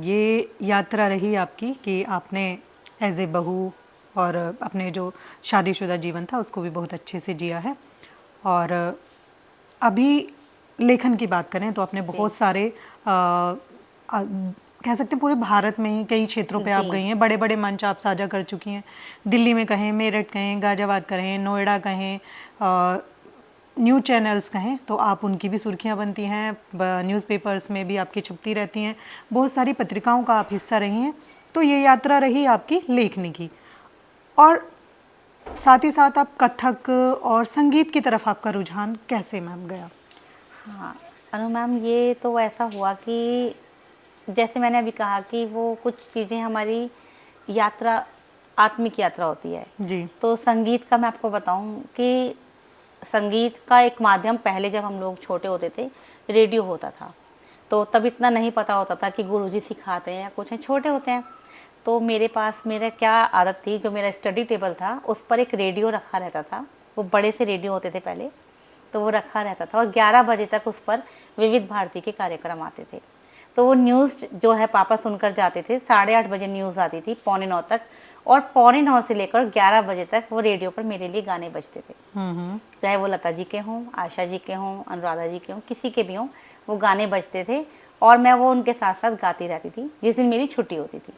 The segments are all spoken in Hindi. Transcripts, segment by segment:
ये यात्रा रही आपकी कि आपने एज ए बहू और अपने जो शादीशुदा जीवन था उसको भी बहुत अच्छे से जिया है। और अभी लेखन की बात करें तो आपने बहुत सारे कह सकते हैं पूरे भारत में ही कई क्षेत्रों पे आप जी गई हैं, बड़े बड़े मंच आप साझा कर चुकी हैं। दिल्ली में कहें, मेरठ कहें, गाजियाबाद कहें, नोएडा कहें, न्यूज़ चैनल्स कहें तो आप उनकी भी सुर्खियां बनती हैं, न्यूज़पेपर्स में भी आपकी छपती रहती हैं, बहुत सारी पत्रिकाओं का आप हिस्सा रही हैं। तो ये यात्रा रही आपकी लेखनी की, और साथ ही साथ आप कथक और संगीत की तरफ आपका रुझान कैसे मैम गया? हाँ अनु मैम, ये तो ऐसा हुआ कि जैसे मैंने अभी कहा कि वो कुछ चीज़ें हमारी यात्रा आत्मिक यात्रा होती है। जी तो संगीत का मैं आपको बताऊं कि संगीत का एक माध्यम पहले जब हम लोग छोटे होते थे रेडियो होता था, तो तब इतना नहीं पता होता था कि गुरुजी सिखाते हैं या कुछ है, छोटे होते हैं। तो मेरे पास मेरा क्या आदत थी, जो मेरा स्टडी टेबल था उस पर एक रेडियो रखा रहता था। वो बड़े से रेडियो होते थे पहले, तो वो रखा रहता था और 11 बजे तक उस पर विविध भारती के कार्यक्रम आते थे। तो वो न्यूज़ जो है पापा सुनकर जाते थे, 8:30 बजे न्यूज़ आती थी 8:45 तक, और 8:45 से लेकर 11 बजे तक वो रेडियो पर मेरे लिए गाने बजते थे। चाहे वो लता जी के हों, आशा जी के हों, अनुराधा जी के हों, किसी के भी हों, वो गाने बजते थे और मैं वो उनके साथ साथ गाती रहती थी जिस दिन मेरी छुट्टी होती थी।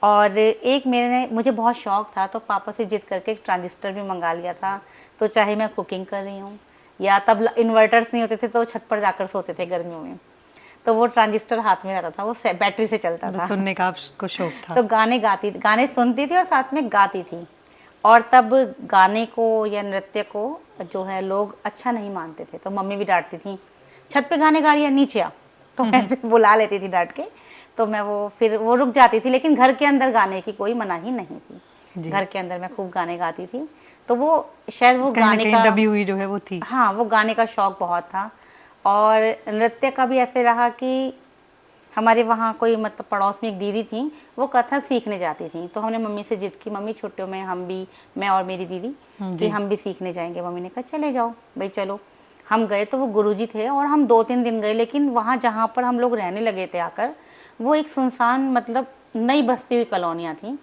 और एक मुझे बहुत शौक़ था, तो पापा से जिद करके एक ट्रांजिस्टर भी मंगा लिया था। तो चाहे मैं कुकिंग कर रही हूँ या तब इन्वर्टर्स नहीं होते थे तो छत पर जाकर सोते थे गर्मियों में, तो वो ट्रांजिस्टर हाथ में रहता था, वो बैटरी से चलता था। सुनने का आपको शौक था? तो गाने सुनती थी और साथ में गाती थी। और तब गाने को या नृत्य को जो है लोग अच्छा नहीं मानते थे, तो मम्मी भी डांटती थी, छत पे गाने गा रही है, नीचे आ। तो ऐसे बुला लेती थी डांट के, तो मैं फिर वो रुक जाती थी। लेकिन घर के अंदर गाने की कोई मनाही नहीं थी, घर के अंदर मैं खूब गाने गाती थी। तो वो शायद वो गाने का दबी हुई जो है वो थी। हाँ, वो गाने का शौक बहुत था। और नृत्य का भी ऐसे रहा कि हमारे वहाँ कोई मतलब पड़ोस में एक दीदी थी, वो कथक सीखने जाती थी। तो हमने मम्मी से जिद की, मम्मी छुट्टियों में मैं और मेरी दीदी कि हम भी सीखने जाएंगे। मम्मी ने कहा चले जाओ भाई, चलो। हम गए तो वो गुरुजी थे और हम 2-3 दिन गए। लेकिन वहाँ जहाँ पर हम लोग रहने लगे थे आकर, वो एक सुनसान मतलब नई बसती हुई कॉलोनियाँ थी।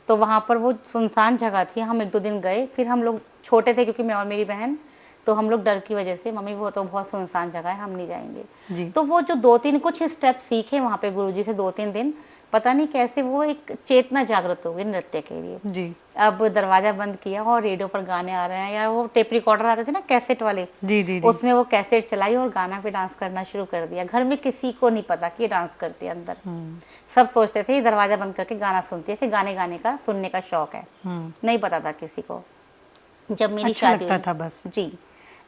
तो वहाँ पर वो सुनसान जगह थी। हम 1-2 दिन गए, फिर हम लोग छोटे थे क्योंकि मैं और मेरी बहन, तो हम लोग डर की वजह से, मम्मी वो तो बहुत सुनसान जगह है, हम नहीं जाएंगे। तो वो जो 2-3 कुछ स्टेप सीखे वहाँ पे गुरुजी से 2-3 दिन, पता नहीं कैसे वो एक चेतना जागृत हो गई नृत्य के लिए। जी। अब दरवाजा बंद किया और रेडियो पर गाने आ रहे हैं, या वो टेप रिकॉर्डर आते थे ना कैसेट वाले, जी जी जी। उसमें वो कैसेट चलाई और गाना पे डांस करना शुरू कर दिया। घर में किसी को नहीं पता कि ये डांस करती है अंदर। सब सोचते थे ये दरवाजा बंद करके गाना सुनती है, इसे गाने गाने का सुनने का शौक है। नहीं पता था किसी को। जब मेरी शादी हुई था बस। जी,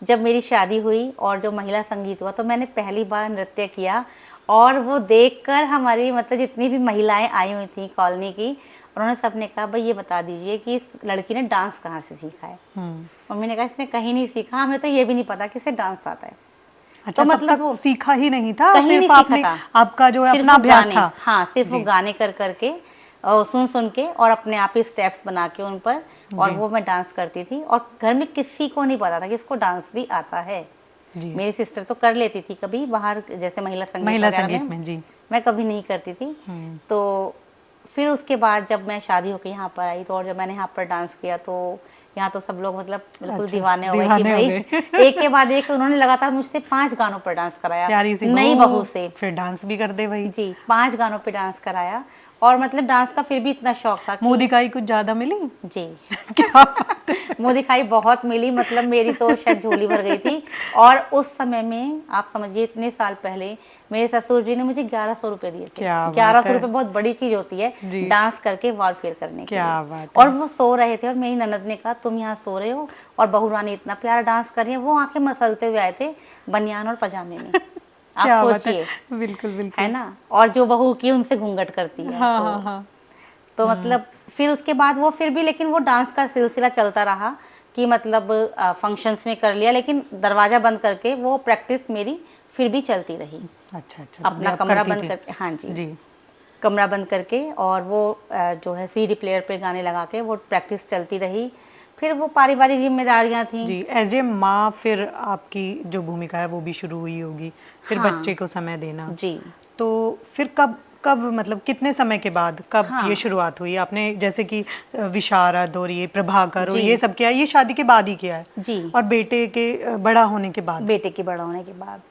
जब मेरी शादी हुई और जो महिला संगीत हुआ, तो मैंने पहली बार नृत्य किया। और वो देखकर हमारी मतलब जितनी भी महिलाएं आई हुई थी कॉलोनी की, उन्होंने सबने कहा भाई ये बता दीजिए कि इस लड़की ने डांस कहाँ से सीखा है। मम्मी ने कहा इसने कहीं नहीं सीखा, हमें तो ये भी नहीं पता कि इसे डांस आता है। अच्छा, तो मतलब वो सीखा ही नहीं था, कहीं नहीं सीखा था, आपका जो है अपना अभ्यास था। हाँ, सिर्फ वो गाने कर करके और सुन के और अपने आप ही स्टेप्स बना के उन पर, और वो मैं डांस करती थी। और घर में किसी को नहीं पता था कि इसको डांस भी आता है। मेरी सिस्टर तो कर लेती थी कभी बाहर, जैसे महिला संगीत में जी। मैं कभी नहीं करती थी। तो फिर उसके बाद जब मैं शादी होकर यहाँ पर आई, तो और जब मैंने यहाँ पर डांस किया, तो यहाँ तो सब लोग मतलब बिल्कुल दीवाने हो गए कि भाई एक के बाद एक उन्होंने लगातार मुझसे 5 गानों पर डांस कराया, नई बहू से। फिर डांस भी कर दे भाई जी, 5 गानों पे डांस कराया। और मतलब डांस का फिर भी इतना शौक था कि मुँह दिखाई कुछ ज्यादा मिली जी। क्या मुँह दिखाई बहुत मिली, मतलब मेरी तो शायद झोली भर गई थी। और उस समय में आप समझिए इतने साल पहले मेरे ससुर जी ने मुझे 1100 रुपए दिए थे। 1100 रुपए बहुत बड़ी चीज होती है डांस करके वॉरफेयर करने के लिए। और वो सो रहे थे और मेरी ननद ने कहा तुम यहाँ सो रहे हो और बहू रानी इतना प्यारा डांस कर रही है। वो आंखें मसलते हुए आए थे बनियान और पजामे में। आप सोचिए, बिल्कुल बिल्कुल, है ना। और जो बहू की उनसे घूंघट करती है। तो मतलब फिर उसके बाद वो फिर भी, लेकिन वो डांस का सिलसिला चलता रहा कि मतलब फंक्शंस में कर लिया, लेकिन दरवाजा बंद करके वो प्रैक्टिस मेरी फिर भी चलती रही। अच्छा, अपना कमरा बंद करके, हाँ जी, कमरा बंद करके, और वो जो है CD प्लेयर पे गाने लगा के वो प्रैक्टिस चलती रही। फिर वो पारिवारिक जिम्मेदारियां थी जी। एज ए माँ फिर आपकी जो भूमिका है वो भी शुरू हुई होगी, फिर बच्चे को समय देना। जी। तो फिर कब कब मतलब कितने समय के बाद कब हाँ। ये शुरुआत हुई आपने, जैसे कि विशारद और ये प्रभाकर और जी। ये सब किया, ये शादी के बाद ही किया है? जी। और बेटे के बड़ा होने के बाद? बेटे के बड़ा होने के बाद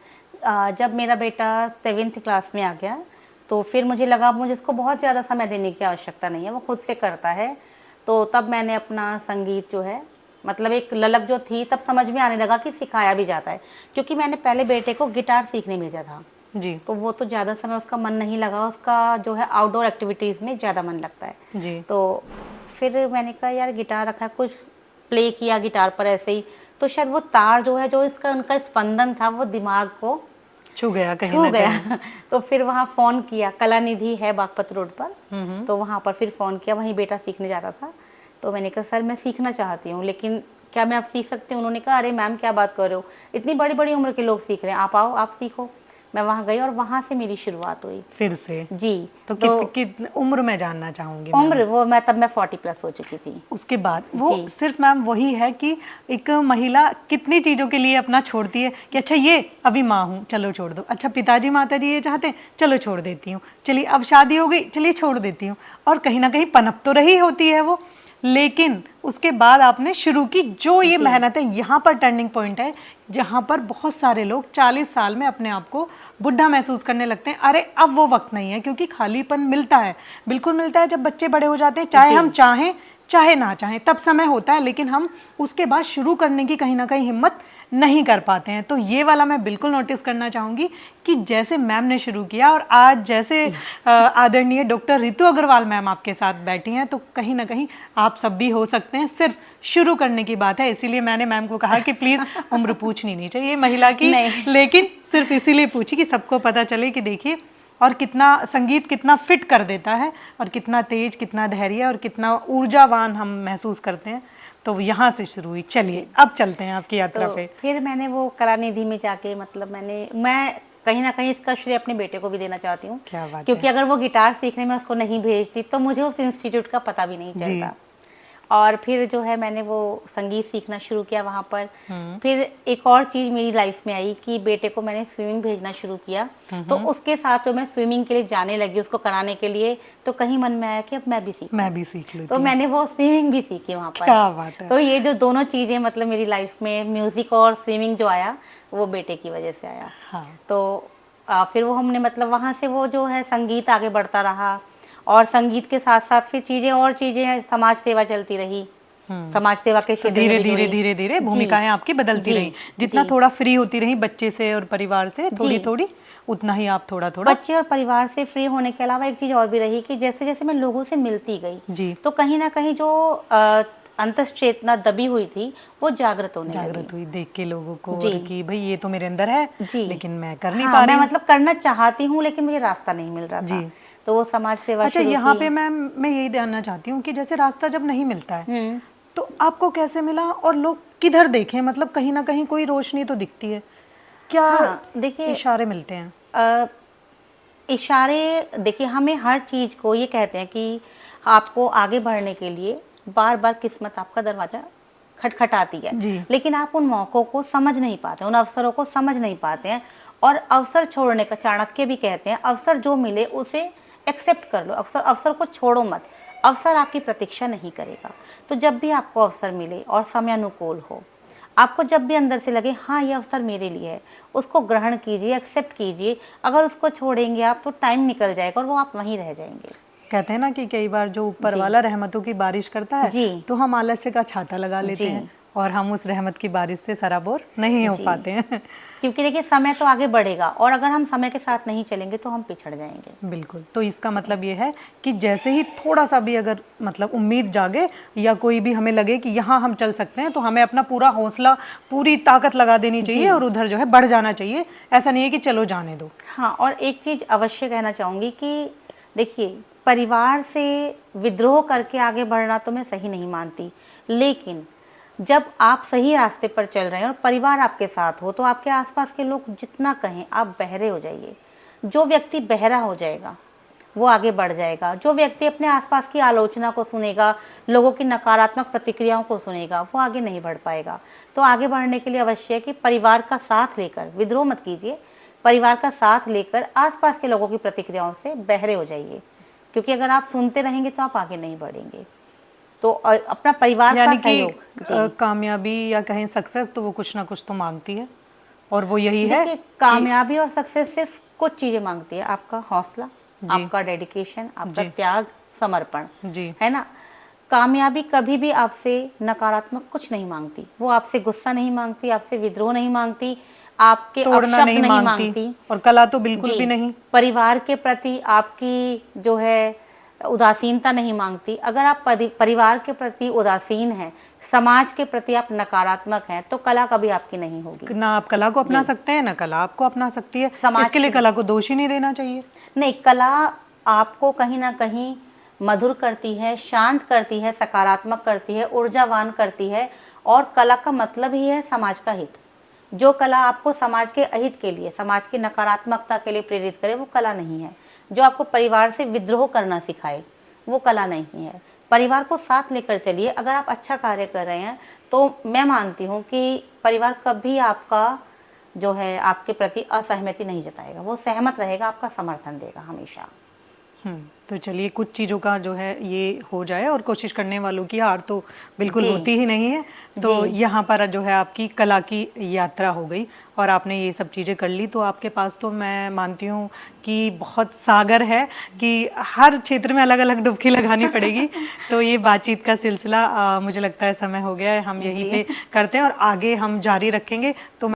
जब मेरा बेटा 7th क्लास में आ गया तो फिर मुझे लगा मुझे इसको बहुत ज़्यादा समय देने की आवश्यकता नहीं है, वो खुद से करता है। तो तब मैंने अपना संगीत जो है मतलब एक ललक जो थी तब समझ में आने लगा कि सिखाया भी जाता है, क्योंकि मैंने पहले बेटे को गिटार सीखने भेजा था जी तो वो तो ज़्यादा समय उसका मन नहीं लगा, उसका जो है आउटडोर एक्टिविटीज़ में ज़्यादा मन लगता है। जी तो फिर मैंने कहा यार गिटार रखा, कुछ प्ले किया गिटार पर ऐसे ही, तो शायद वो तार जो है जो इसका उनका स्पंदन था वो दिमाग को छू गया कहीं छू ना गया कहीं। तो फिर वहाँ फ़ोन किया, कला निधि है बागपत रोड पर, तो वहाँ पर फिर फ़ोन किया, वहीं बेटा सीखने जाता था। तो मैंने कहा सर मैं सीखना चाहती हूँ लेकिन क्या मैं आप सीख सकती हूँ? उन्होंने कहा अरे मैम क्या बात कर रहे हो, इतनी बड़ी बड़ी उम्र के लोग सीख रहे हैं, आप आओ आप सीखो। मैं वहाँ गई और वहाँ से मेरी शुरुआत हुई। फिर से? जी। तो कित उम्र में जानना चाहूंगी उम्र वो मैं 40+ हो चुकी थी। उसके बाद वो जी। सिर्फ मैम वही है कि एक महिला कितनी चीज़ों के लिए अपना छोड़ती है कि अच्छा ये अभी माँ हूँ चलो छोड़ दो, अच्छा पिताजी माताजी ये चाहते हैं चलो छोड़ देती हूँ, चलिए अब शादी हो गई चलिए छोड़ देती हूँ, और कहीं ना कहीं पनप तो रही होती है वो। लेकिन उसके बाद आपने शुरू की जो ये जी। मेहनत है, यहाँ पर टर्निंग पॉइंट है जहाँ पर बहुत सारे लोग 40 साल में अपने आप को बुढ़ा महसूस करने लगते हैं। अरे अब वो वक्त नहीं है, क्योंकि खालीपन मिलता है, बिल्कुल मिलता है जब बच्चे बड़े हो जाते हैं, चाहे जी। हम चाहें चाहे ना चाहें तब समय होता है, लेकिन हम उसके बाद शुरू करने की कहीं ना कहीं हिम्मत नहीं कर पाते हैं। तो ये वाला मैं बिल्कुल नोटिस करना चाहूँगी कि जैसे मैम ने शुरू किया और आज जैसे आदरणीय डॉक्टर रितु अग्रवाल मैम आपके साथ बैठी हैं, तो कहीं ना कहीं आप सब भी हो सकते हैं, सिर्फ शुरू करने की बात है। इसीलिए मैंने मैम को कहा कि प्लीज़ उम्र पूछनी नहीं चाहिए महिला की, लेकिन सिर्फ इसीलिए पूछी कि सबको पता चले कि देखिए और कितना संगीत कितना फिट कर देता है और कितना तेज, कितना धैर्य और कितना ऊर्जावान हम महसूस करते हैं। तो यहाँ से शुरू हुई। चलिए अब चलते हैं आपकी यात्रा तो पे। फिर मैंने वो कला निधि में जाके मतलब मैं कहीं ना कहीं इसका श्रेय अपने बेटे को भी देना चाहती हूँ, क्या बात क्योंकि है। अगर वो गिटार सीखने में उसको नहीं भेजती तो मुझे उस इंस्टीट्यूट का पता भी नहीं जी। चलता। और फिर जो है मैंने वो संगीत सीखना शुरू किया वहाँ पर। फिर एक और चीज़ मेरी लाइफ में आई कि बेटे को मैंने स्विमिंग भेजना शुरू किया, तो उसके साथ जो मैं स्विमिंग के लिए जाने लगी उसको कराने के लिए, तो कहीं मन में आया कि अब मैं भी सीख लूँ। तो मैंने वो स्विमिंग भी सीखी वहाँ पर। क्या बात है। तो ये जो दोनों चीज़ें मतलब मेरी लाइफ में म्यूज़िक और स्विमिंग जो आया वो बेटे की वजह से आया। हाँ। तो फिर वो हमने मतलब वहाँ से वो जो है संगीत आगे बढ़ता रहा, और संगीत के साथ साथ फिर चीज़ें समाज सेवा चलती रही, समाज सेवा के क्षेत्र में धीरे भी धीरे जुड़ी। धीरे धीरे भूमिकाएं आपकी बदलती जी, रही, जितना जी। थोड़ा फ्री होती रही बच्चे से और परिवार से थोड़ी जी। थोड़ी, उतना ही आप थोड़ा थोड़ा बच्चे और परिवार से फ्री होने के अलावा एक चीज़ और भी रही कि जैसे जैसे मैं लोगों से मिलती गई जी तो कहीं ना कहीं जो अंतश्चेतना दबी हुई थी वो जागृत होने लगी। जागृत हुई देख के लोगों को, जी। और कि भाई ये तो मेरे अंदर है जी। लेकिन मैं कर नहीं हाँ, पा रही मैं हूँ। मतलब करना चाहती हूँ लेकिन मुझे रास्ता नहीं मिल रहा था, जी। तो वो समाज सेवा अच्छा शुरू यहाँ की। पे मैं यही जानना चाहती हूँ कि जैसे रास्ता जब नहीं मिलता है हम्म। तो आपको कैसे मिला, और लोग किधर देखें, मतलब कहीं ना कहीं कोई रोशनी तो दिखती है, क्या हाँ, देखिए इशारे मिलते हैं? इशारे देखिए हमें हर चीज़ को ये कहते हैं कि आपको आगे बढ़ने के लिए बार बार किस्मत आपका दरवाज़ा खटखटाती है, जी। लेकिन आप उन मौक़ों को समझ नहीं पाते, उन अवसरों को समझ नहीं पाते हैं। और अवसर छोड़ने का चाणक्य भी कहते हैं अवसर जो मिले उसे एक्सेप्ट कर लो, अवसर को छोड़ो मत, अवसर आपकी प्रतीक्षा नहीं करेगा। तो जब भी आपको अवसर मिले और समय अनुकूल हो, आपको जब भी अंदर से लगे हाँ ये अवसर मेरे लिए है, उसको ग्रहण कीजिए, एक्सेप्ट कीजिए। अगर उसको छोड़ेंगे आप तो टाइम निकल जाएगा और वो आप वहीं रह जाएंगे। कहते हैं ना कि कई बार जो ऊपर जी। वाला रहमतों की बारिश करता है जी। तो हम आलस्य का छाता लगा लेते जी। हैं और हम उस रहमत की बारिश से सराबोर नहीं हो जी। पाते हैं। क्योंकि देखिए समय तो आगे बढ़ेगा और अगर हम समय के साथ नहीं चलेंगे तो हम पिछड़ जाएंगे। बिल्कुल। तो इसका मतलब ये है कि जैसे ही थोड़ा सा भी अगर मतलब उम्मीद जागे या कोई भी हमें लगे कि यहाँ हम चल सकते हैं, तो हमें अपना पूरा हौसला, पूरी ताकत लगा देनी चाहिए और उधर जो है बढ़ जाना चाहिए। ऐसा नहीं है कि चलो जाने दो। हाँ, और एक चीज़ अवश्य कहना चाहूँगी कि देखिए परिवार से विद्रोह करके आगे बढ़ना तो मैं सही नहीं मानती, लेकिन जब आप सही रास्ते पर चल रहे हैं और परिवार आपके साथ हो तो आपके आसपास के लोग जितना कहें आप बहरे हो जाइए। जो व्यक्ति बहरा हो जाएगा वो आगे बढ़ जाएगा, जो व्यक्ति अपने आसपास की आलोचना को सुनेगा, लोगों की नकारात्मक प्रतिक्रियाओं को सुनेगा, वो आगे नहीं बढ़ पाएगा। तो आगे बढ़ने के लिए अवश्य है कि परिवार का साथ लेकर विद्रोह मत कीजिए, परिवार का साथ लेकर आसपास के लोगों की प्रतिक्रियाओं से बहरे हो जाइए, क्योंकि अगर आप सुनते रहेंगे तो आप आगे नहीं बढ़ेंगे। तो अपना परिवार का यानी कि सहयोग। जी कामयाबी या कहें सक्सेस तो वो कुछ ना कुछ तो मांगती है, और वो यही है देखिए, कामयाबी और सक्सेस सिर्फ कुछ चीजें मांगती है, आपका हौसला, जी। आपका डेडिकेशन, आपका जी। त्याग, समर्पण, जी। है ना। कामयाबी कभी भी आपसे नकारात्मक कुछ नहीं मांगती, वो आपसे गुस्सा नहीं मांगती, आपसे विद्रोह नहीं मांगती, आपके तोड़ना अपशब्द नहीं नहीं मांगती, मांगती। और कला तो बिल्कुल जी, भी नहीं। परिवार के प्रति आपकी जो है उदासीनता नहीं मांगती। अगर आप परिवार के प्रति उदासीन हैं, समाज के प्रति आप नकारात्मक हैं, तो कला कभी आपकी नहीं होगी। ना आप कला को अपना जी। सकते हैं, ना कला आपको अपना सकती है। समाज इसके लिए के कला को दोष ही नहीं देना चाहिए। नहीं, कला आपको कहीं ना कहीं मधुर करती है, शांत करती है, सकारात्मक करती है, ऊर्जावान करती है। और कला का मतलब ही है समाज का हित। जो कला आपको समाज के अहित के लिए, समाज की नकारात्मकता के लिए प्रेरित करे, वो कला नहीं है। जो आपको परिवार से विद्रोह करना सिखाए, वो कला नहीं है। परिवार को साथ लेकर चलिए। अगर आप अच्छा कार्य कर रहे हैं तो मैं मानती हूँ कि परिवार कभी आपका जो है आपके प्रति असहमति नहीं जताएगा, वो सहमत रहेगा, आपका समर्थन देगा हमेशा। तो चलिए, कुछ चीज़ों का जो है ये हो जाए, और कोशिश करने वालों की हार तो बिल्कुल जी। होती ही नहीं है। तो जी। यहाँ पर जो है आपकी कला की यात्रा हो गई, और आपने ये सब चीज़ें कर ली, तो आपके पास तो मैं मानती हूँ कि बहुत सागर है, कि हर क्षेत्र में अलग अलग डुबकी लगानी पड़ेगी। तो ये बातचीत का सिलसिला मुझे लगता है समय हो गया है, हम यहीं जी। पे करते हैं और आगे हम जारी रखेंगे। तो